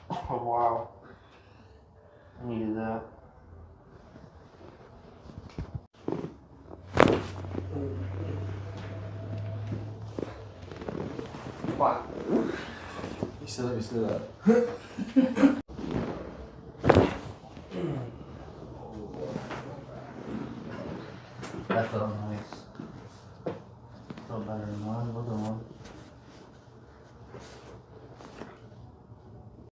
Oh wow. I needed that. Wow. You still let me stood up. That felt nice. Felt better than mine. Look at one.